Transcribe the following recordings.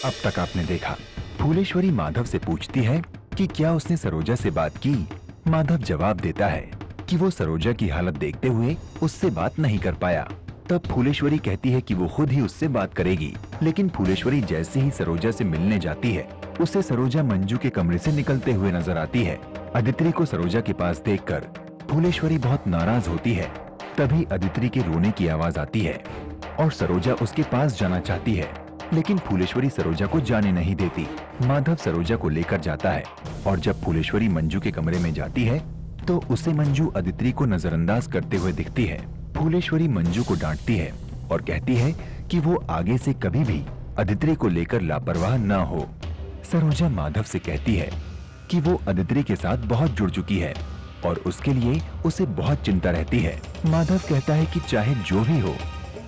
अब तक आपने देखा। फूलेश्वरी माधव से पूछती है कि क्या उसने सरोजा से बात की। माधव जवाब देता है कि वो सरोजा की हालत देखते हुए उससे बात नहीं कर पाया। तब फूलेश्वरी कहती है कि वो खुद ही उससे बात करेगी। लेकिन फूलेश्वरी जैसे ही सरोजा से मिलने जाती है, उसे सरोजा मंजू के कमरे से निकलते हुए नजर आती है। अदिति को सरोजा के पास देखकर फूलेश्वरी बहुत नाराज होती है। तभी अदिति के रोने की आवाज आती है और सरोजा उसके पास जाना चाहती है, लेकिन फूलेश्वरी सरोजा को जाने नहीं देती। माधव सरोजा को लेकर जाता है और जब फूलेश्वरी मंजू के कमरे में जाती है तो उसे मंजू अदिति को नजरअंदाज करते हुए दिखती है। फूलेश्वरी मंजू को डांटती है और कहती है कि वो आगे से कभी भी अदिति को लेकर लापरवाह न हो। सरोजा माधव से कहती है कि वो अदिति के साथ बहुत जुड़ चुकी है और उसके लिए उसे बहुत चिंता रहती है। माधव कहता है कि चाहे जो भी हो,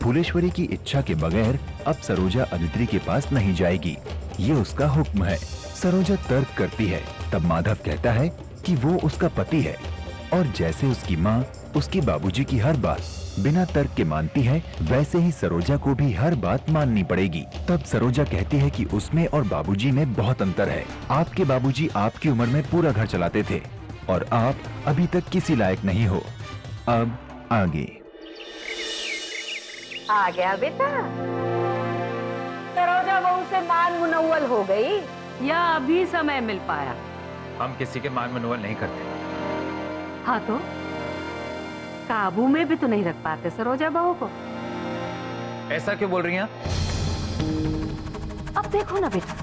फूलेश्वरी की इच्छा के बगैर अब सरोजा अदिति के पास नहीं जाएगी, ये उसका हुक्म है। सरोजा तर्क करती है। तब माधव कहता है कि वो उसका पति है और जैसे उसकी माँ उसके बाबूजी की हर बात बिना तर्क के मानती है, वैसे ही सरोजा को भी हर बात माननी पड़ेगी। तब सरोजा कहती है कि उसमें और बाबूजी में बहुत अंतर है। आपके बाबूजी आपकी उम्र में पूरा घर चलाते थे और आप अभी तक किसी लायक नहीं हो। अब आगे। आ गया बेटा। सरोजा बहू से मान मुनव्वल हो गई या अभी समय मिल पाया? हम किसी के मान मुनव्वल नहीं करते। हाँ तो काबू में भी तो नहीं रख पाते सरोजा बहू को। ऐसा क्यों बोल रही हैं? अब देखो ना बेटा,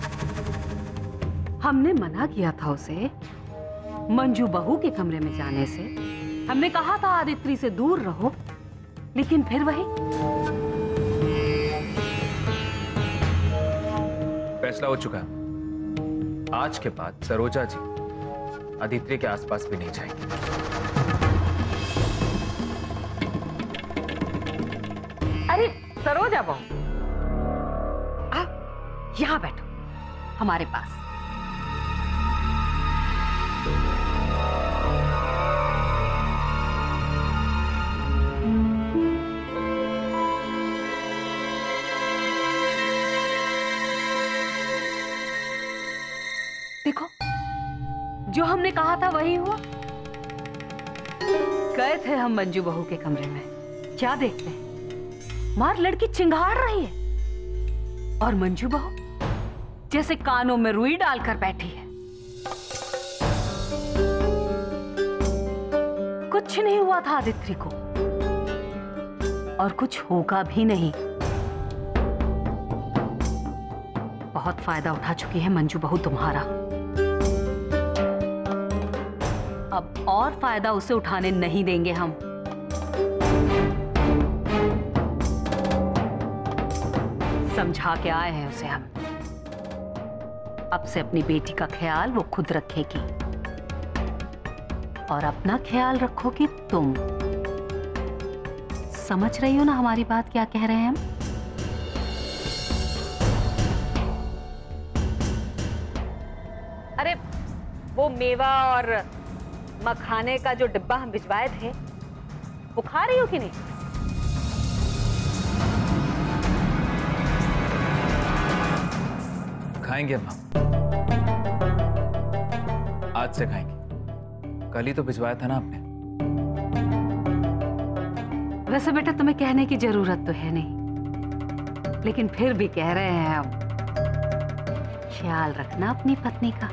हमने मना किया था उसे मंजू बहू के कमरे में जाने से। हमने कहा था आदित्रि से दूर रहो, लेकिन फिर वही। फैसला हो चुका। आज के बाद सरोजा जी आदित्रि के आसपास भी नहीं जाएंगे। अरे सरोजा बहू, आप यहाँ बैठो हमारे पास। देखो, जो हमने कहा था वही हुआ। गए थे हम मंजू बहू के कमरे में, क्या देखते हैं, मार लड़की चिंगाड़ रही है और मंजू बहू जैसे कानों में रुई डालकर बैठी है। कुछ नहीं हुआ था आदित्रि को और कुछ होगा भी नहीं। बहुत फायदा उठा चुकी है मंजू बहू तुम्हारा। अब और फायदा उसे उठाने नहीं देंगे हम। समझा के आए हैं उसे हम। अब से अपनी बेटी का ख्याल वो खुद रखेगी और अपना ख्याल रखोगी तुम। समझ रही हो ना हमारी बात क्या कह रहे हैं हम? अरे वो मेवा और मखाने का जो डिब्बा हम भिजवाए थे, वो खा रही हो कि नहीं? खाएंगे अम्मा, आज से खाएंगे। कल ही तो भिजवाया था ना आपने। वैसे बेटा तुम्हें कहने की जरूरत तो है नहीं, लेकिन फिर भी कह रहे हैं हम। ख्याल रखना अपनी पत्नी का।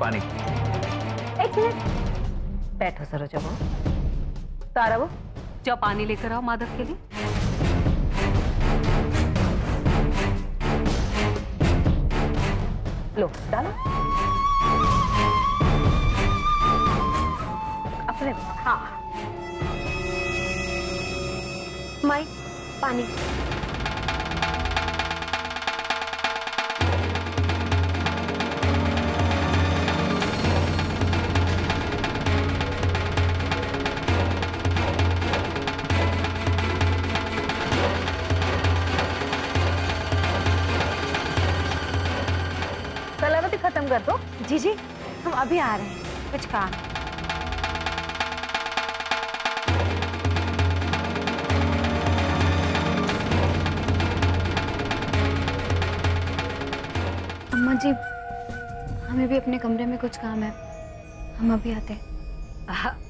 पानी। एक मिनट बैठो सरोजा बहू। तारा बहू, जाओ पानी लेकर आओ माधव के लिए। लो डालो अपने। हाँ माई, पानी। खत्म कर दो। जी जी, हम अभी आ रहे हैं, कुछ काम। अम्मा जी, हमें भी अपने कमरे में कुछ काम है, हम अभी आते हैं।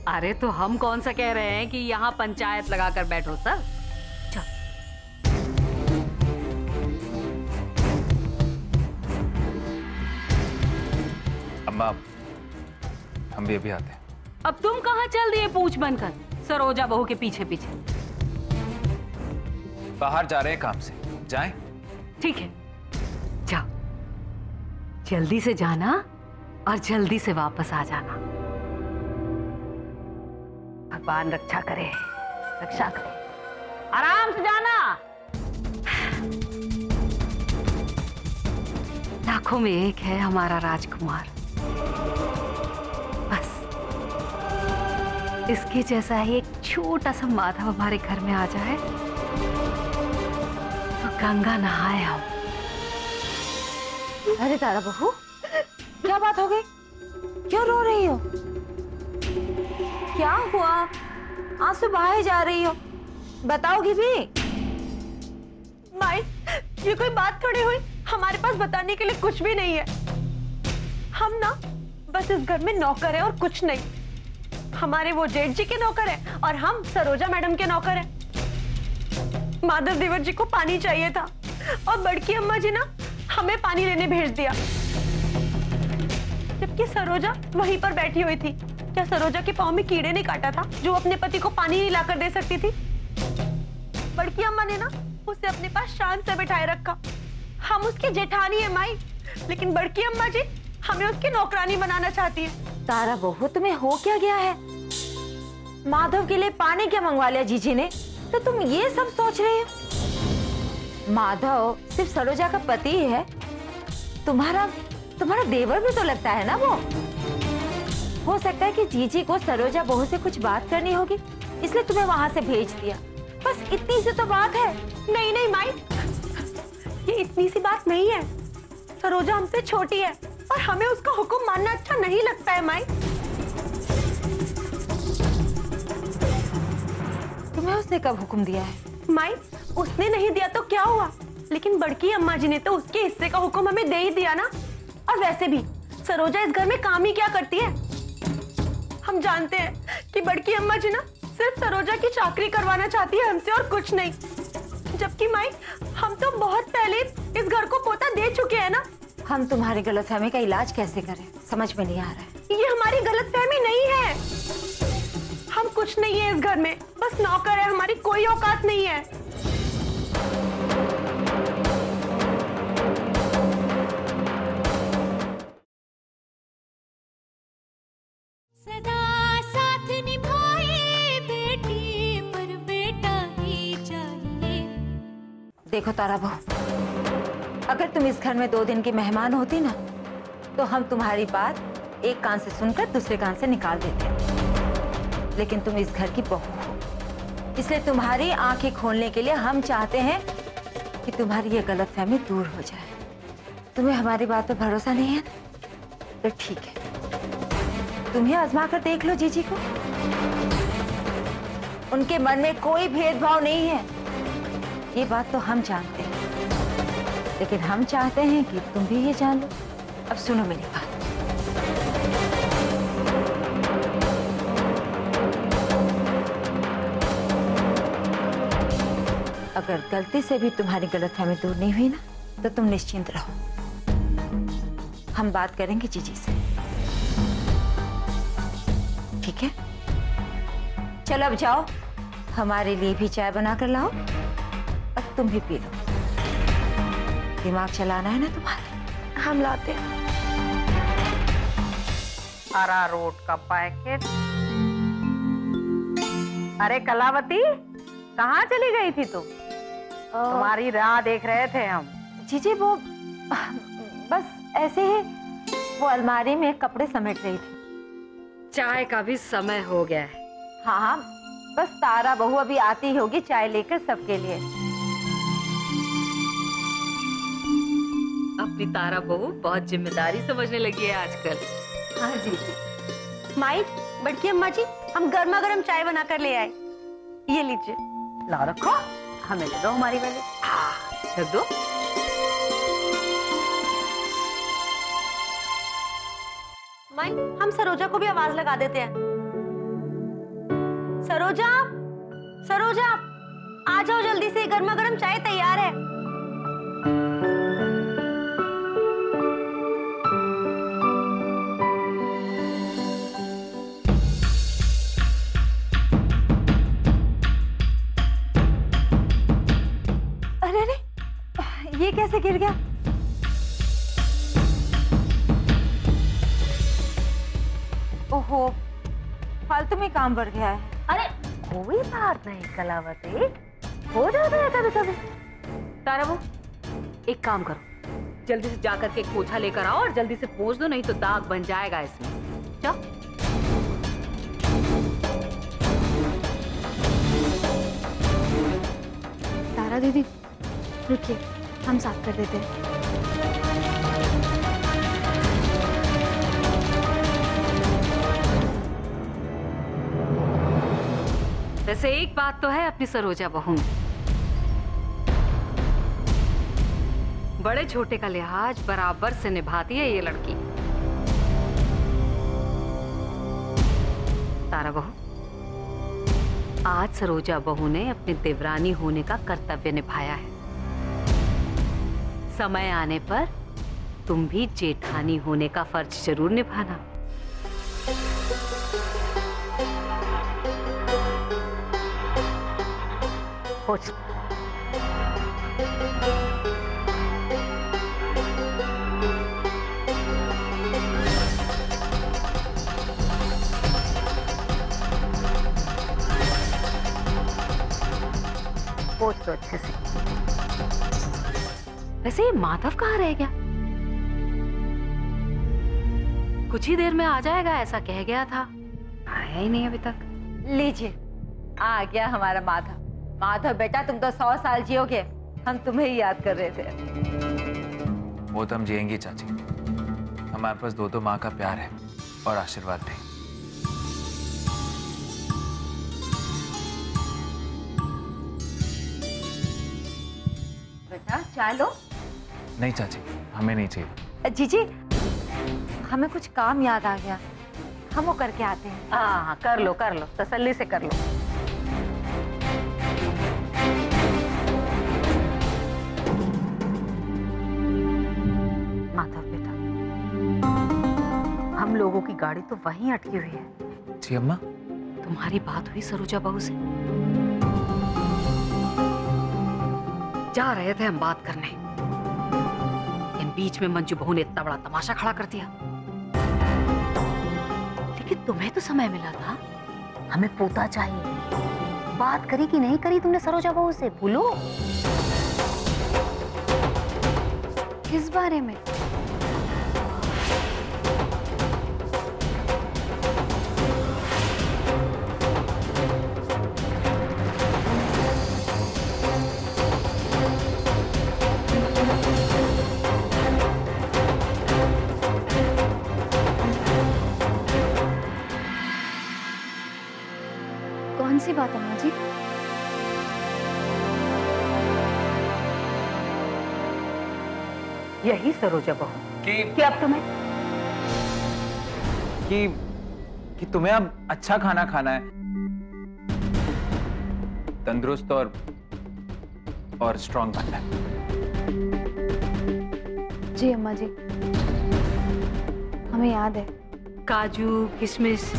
अरे तो हम कौन सा कह रहे हैं कि यहाँ पंचायत लगाकर बैठो सब। चल। अम्मा, हम भी अभी आते हैं। अब तुम कहाँ चल दिए पूछ बनकर सरोजा बहू के पीछे पीछे? बाहर जा रहे हैं काम से, जाएं? ठीक है, जाओ। जल्दी से जाना और जल्दी से वापस आ जाना। भगवान रक्षा करे, रक्षा करे। आराम से जाना। लाखों में एक है हमारा राजकुमार, बस इसके जैसा ही एक छोटा सा माधव हमारे घर में आ जाए तो गंगा नहाए हम। अरे तारा बहू, क्या बात हो गई? क्यों रो रही हो? क्या हुआ? आंसू बहाए जा रही हो, बताओगी भी? माई, ये कोई बात थोड़ी हुई? हमारे पास बताने के लिए कुछ भी नहीं है। हम ना बस इस घर में नौकर है और कुछ नहीं। हमारे वो जेठ जी के नौकर है और हम सरोजा मैडम के नौकर हैं। माधव देवर जी को पानी चाहिए था और बड़की अम्मा जी ना हमें पानी लेने भेज दिया, जबकि सरोजा वहीं पर बैठी हुई थी। क्या सरोजा के पाँव में कीड़े ने काटा था जो अपने पति को पानी नहीं लाकर दे सकती थी? बड़की अम्मा ने ना उसे अपने पास शान से बिठाए रखा। हम उसकी जेठानी है माई, लेकिन बड़की अम्मा जी हमें उसकी नौकरानी बनाना चाहती है। तारा बहू, तुम्हें हो क्या गया है? माधव के लिए पानी क्या मंगवा लिया जीजी ने, तो तुम ये सब सोच रही हो? माधव सिर्फ सरोजा का पति ही है, तुम्हारा देवर भी तो लगता है ना वो। हो सकता है कि जीजी को सरोजा बहू से कुछ बात करनी होगी, इसलिए तुम्हें वहां से भेज दिया। बस इतनी सी तो बात है। नहीं नहीं माई, ये इतनी सी बात नहीं है। सरोजा हमसे छोटी है और हमें उसका हुक्म मानना अच्छा नहीं लगता है माई। तुम्हें उसने कब हुक्म दिया है? माई, उसने नहीं दिया तो क्या हुआ, लेकिन बड़की अम्मा जी ने तो उसके हिस्से का हुक्म हमें दे ही दिया ना। और वैसे भी सरोजा इस घर में काम ही क्या करती है? हम जानते हैं कि बड़की अम्मा जी ना सिर्फ सरोजा की चाकरी करवाना चाहती है हमसे और कुछ नहीं। जबकि माई, हम तो बहुत पहले इस घर को पोता दे चुके हैं ना। हम तुम्हारी गलतफहमी का इलाज कैसे करें, समझ में नहीं आ रहा है। ये हमारी गलतफहमी नहीं है। हम कुछ नहीं है इस घर में, बस नौकर है, हमारी कोई औकात नहीं है। सदा साथ निभाए बेटी पर बेटा ही चाहिए। देखो तारा बहू, अगर तुम इस घर में 2 दिन की मेहमान होती ना, तो हम तुम्हारी बात एक कान से सुनकर दूसरे कान से निकाल देते। लेकिन तुम इस घर की बहू हो, इसलिए तुम्हारी आंखें खोलने के लिए हम चाहते हैं कि तुम्हारी ये गलतफहमी दूर हो जाए। तुम्हें हमारी बात पर भरोसा नहीं है ना? तो ठीक है, तुम्हें आजमा कर देख लो जीजी को। उनके मन में कोई भेदभाव नहीं है, ये बात तो हम जानते हैं, लेकिन हम चाहते हैं कि तुम भी ये जान लो। अब सुनो मेरी बात। अगर गलती से भी तुम्हारी गलतफहमी दूर नहीं हुई ना, तो तुम निश्चिंत रहो, हम बात करेंगे जीजी से, ठीक है? चलो अब जाओ, हमारे लिए भी चाय बना कर लाओ और तुम भी पी लो। दिमाग चलाना है ना तुम्हारे। हम लाते हैं। अरारोट का पैकेट। अरे कलावती, कहाँ चली गई थी तुम? तुम्हारी राह देख रहे थे हम। जीजी वो बस ऐसे ही वो अलमारी में कपड़े समेट रही थी। चाय का भी समय हो गया है। हाँ हाँ, बस तारा बहू अभी आती होगी चाय लेकर सबके लिए। अपनी तारा बहू बहुत जिम्मेदारी समझने लगी है आजकल। हाँ जी जी। माई, बड़की अम्मा जी, हम गर्मा गर्म चाय बना कर ले आए, ये लीजिए। ला रखो, हमें दे दो हमारी वाली। रख दो। माई, हम सरोजा को भी आवाज लगा देते हैं। सरोजा, सरोजा, आ जाओ जल्दी से, गर्मा गर्म चाय तैयार है। अरे अरे, ये कैसे गिर गया? ओहो, फालतू में काम बढ़ गया है। अरे कोई बात नहीं कलावती, हो जाता है कभी कभी। तारा वो एक काम करो, जल्दी से जाकर के एक पोछा लेकर आओ और जल्दी से पोंछ दो, नहीं तो दाग बन जाएगा इसमें। जाओ। तारा दीदी रुकिए, हम साफ कर देते हैं। वैसे एक बात तो है अपनी सरोजा बहू में, बड़े छोटे का लिहाज बराबर से निभाती है ये लड़की। तारा बहू, आज सरोजा बहू ने अपनी देवरानी होने का कर्तव्य निभाया है। समय आने पर तुम भी जेठानी होने का फर्ज जरूर निभाना। पोछ। पोछ दो अच्छे से। वैसे ये माधव कहाँ रह गया? कुछ ही देर में आ जाएगा ऐसा कह गया था, आया ही नहीं अभी तक। लीजिए, आ गया हमारा माधव। माधव बेटा, तुम तो 100 साल जियोगे, हम तुम्हें ही याद कर रहे थे। वो तो हम जिएंगे चाची, हमारे पास दो माँ का प्यार है और आशीर्वाद भी। बेटा चाय लो। नहीं चाची, हमें नहीं चाहिए। जीजी, हमें कुछ काम याद आ गया, हम वो करके आते हैं। हाँ, कर लो तसल्ली से कर लो। माधव बेटा, हम लोगों की गाड़ी तो वहीं अटकी हुई है। जी अम्मा। तुम्हारी बात हुई सरोजा बहू से? जा रहे थे हम बात करने, लेकिन बीच में मंजू बहू ने इतना बड़ा तमाशा खड़ा कर दिया। लेकिन तुम्हें तो समय मिला था, हमें पोता चाहिए। बात करी कि नहीं करी तुमने सरोजा बहू से, बोलो। किस बारे में? कौन सी बात अम्मा जी? यही सरोजा बहू कि अब तुम्हें कि तुम्हें अब अच्छा खाना खाना है, तंदुरुस्त और स्ट्रांग बनना है। जी अम्मा जी, हमें याद है। काजू किशमिश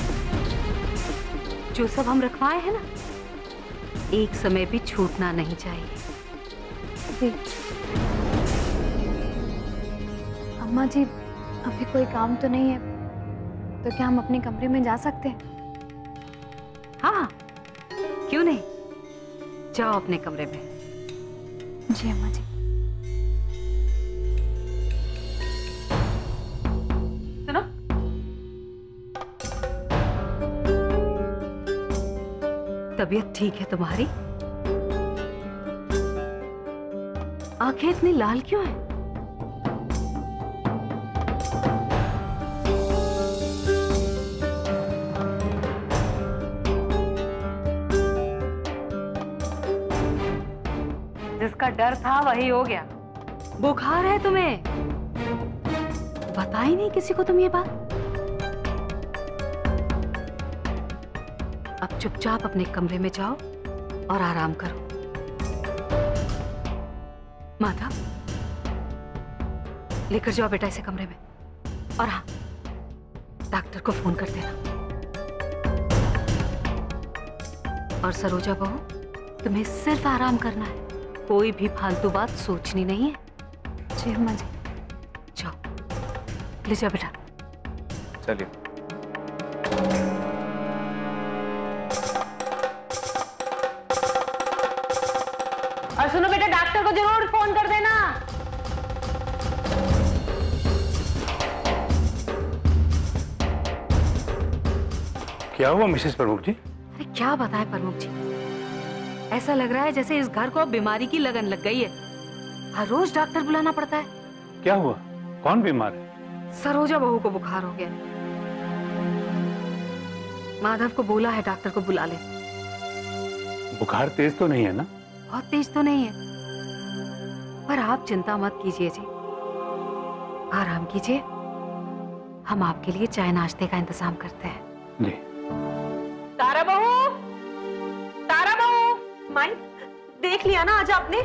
जो सब हम रखवाए हैं ना, एक समय भी छूटना नहीं चाहिए। जी अम्मा जी, अभी कोई काम तो नहीं है, तो क्या हम अपने कमरे में जा सकते हैं? हाँ, क्यों नहीं, जाओ अपने कमरे में। जी अम्मा जी। सुनो, तबीयत ठीक है तुम्हारी? आंखें इतनी लाल क्यों हैं? जिसका डर था वही हो गया। बुखार है तुम्हें, बताई नहीं किसी को तुम ये बात? अब चुपचाप अपने कमरे में जाओ और आराम करो। माधव, लेकर जाओ बेटा इसे कमरे में। और हाँ, डॉक्टर को फोन कर देना। और सरोजा बहू, तुम्हें सिर्फ आराम करना है, कोई भी फालतू बात सोचनी नहीं है। जी अम्मा जी। जाओ, ले जाओ बेटा। चलिए। और सुनो बेटा, डॉक्टर को जरूर फोन कर देना। क्या हुआ मिसेस प्रमुख जी? अरे क्या बताएं प्रमुख जी, ऐसा लग रहा है जैसे इस घर को अब बीमारी की लगन लग गई है। हर रोज डॉक्टर बुलाना पड़ता है। क्या हुआ? कौन बीमार है? सरोजा बहू को बुखार हो गया। माधव को बोला है डॉक्टर को बुला ले। बुखार तेज तो नहीं है ना? बहुत तेज तो नहीं है, पर आप चिंता मत कीजिए जी, आराम कीजिए। हम आपके लिए चाय नाश्ते का इंतजाम करते हैं। जी। तारा बहू, तारा बहू। माई, देख लिया ना आज आपने?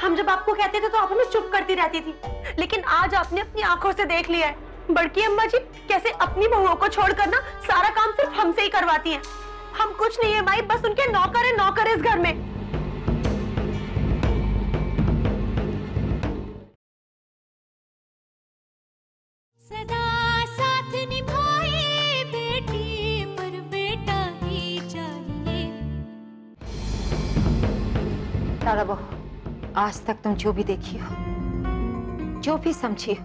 हम जब आपको कहते थे तो आप हमें चुप करती रहती थी, लेकिन आज आपने अपनी आंखों से देख लिया है बड़की अम्मा जी कैसे अपनी बहुओं को छोड़कर ना सारा काम सिर्फ हमसे ही करवाती हैं। हम कुछ नहीं है माई, बस उनके नौकर है, नौकर इस घर में। सदा साथ निभाए बेटी पर बेटा ही चाहिए। तारा बहू, आज तक तुम जो भी देखी हो, जो भी समझी हो,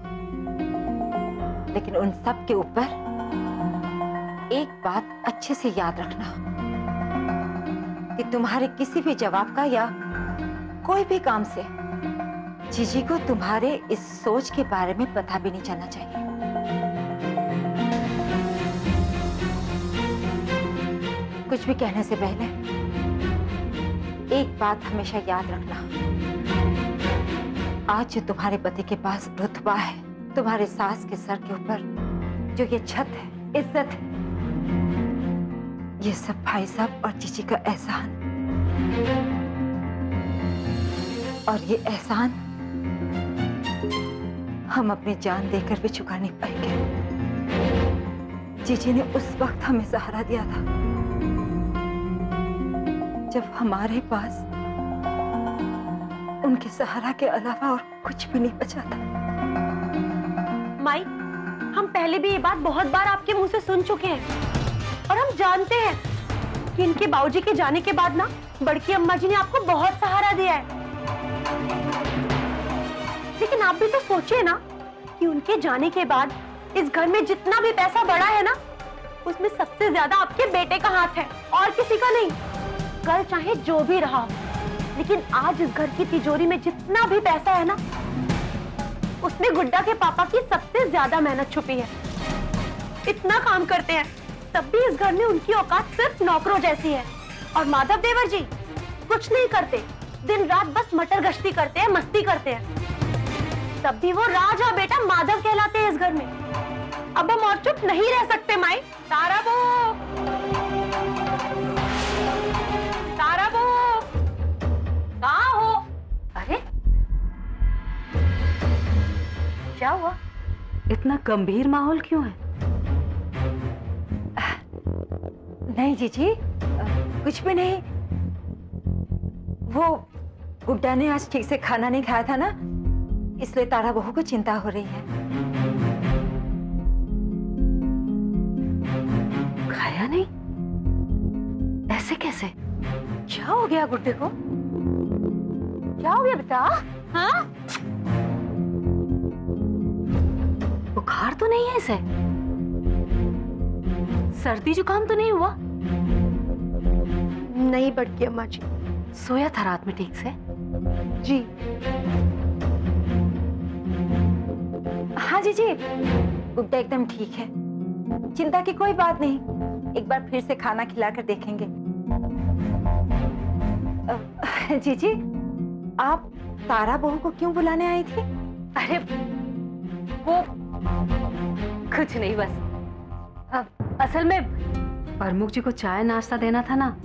लेकिन उन सब के ऊपर एक बात अच्छे से याद रखना कि तुम्हारे किसी भी जवाब का या कोई भी काम से जीजी को तुम्हारे इस सोच के बारे में पता भी नहीं चलना चाहिए। कुछ भी कहने से पहले एक बात हमेशा याद रखना, आज जो तुम्हारे पति के पास रुतबा है, तुम्हारे सास के सर के ऊपर जो ये छत है, इज्जत है, ये सब भाई साहब और जीजी का एहसान, और ये एहसान हम अपनी जान देकर भी चुका नहीं पाएंगे। जीजी ने उस वक्त हमें सहारा दिया था जब हमारे पास उनके सहारा के अलावा और कुछ भी नहीं बचा था। माई, हम पहले भी ये बात बहुत बार आपके मुंह से सुन चुके हैं और हम जानते हैं कि इनके बाबूजी के जाने के बाद ना बड़की अम्मा जी ने आपको बहुत सहारा दिया है। लेकिन आप भी तो सोचिए ना कि उनके जाने के बाद इस घर में जितना भी पैसा बढ़ा है ना, उसमें सबसे ज्यादा आपके बेटे का हाथ है और किसी का नहीं। कल चाहे जो भी रहा, लेकिन आज इस घर की तिजोरी में जितना भी पैसा है ना, उसमें गुड्डा के पापा की सबसे ज्यादा मेहनत छुपी है। इतना काम करते हैं तब भी इस घर में उनकी औकात सिर्फ नौकरों जैसी है। और माधव देवर जी कुछ नहीं करते, दिन रात बस मटर गश्ती करते हैं, मस्ती करते हैं, तब भी वो राजा बेटा माधव कहलाते हैं इस घर में। अब हम और चुप नहीं रह सकते माई। तारा बो, तारा बो, कहाँ हो? अरे क्या हुआ? इतना गंभीर माहौल क्यों है? नहीं जीजी, कुछ भी नहीं। वो गुड्डा ने आज ठीक से खाना नहीं खाया था ना, इसलिए तारा बहू को चिंता हो रही है। खाया नहीं? ऐसे कैसे? क्या हो गया गुड्डे को? क्या हो गया बेटा? हाँ? बुखार तो नहीं है इसे? सर्दी जुकाम तो नहीं हुआ? नहीं बड़की अम्मा जी। सोया था रात में ठीक से? जी हाँ जीजी, गुड्डा एकदम ठीक है, चिंता की कोई बात नहीं। एक बार फिर से खाना खिलाकर देखेंगे। जीजी, आप तारा बहू को क्यों बुलाने आई थी? अरे वो कुछ नहीं, बस असल में प्रमुख जी को चाय नाश्ता देना था ना।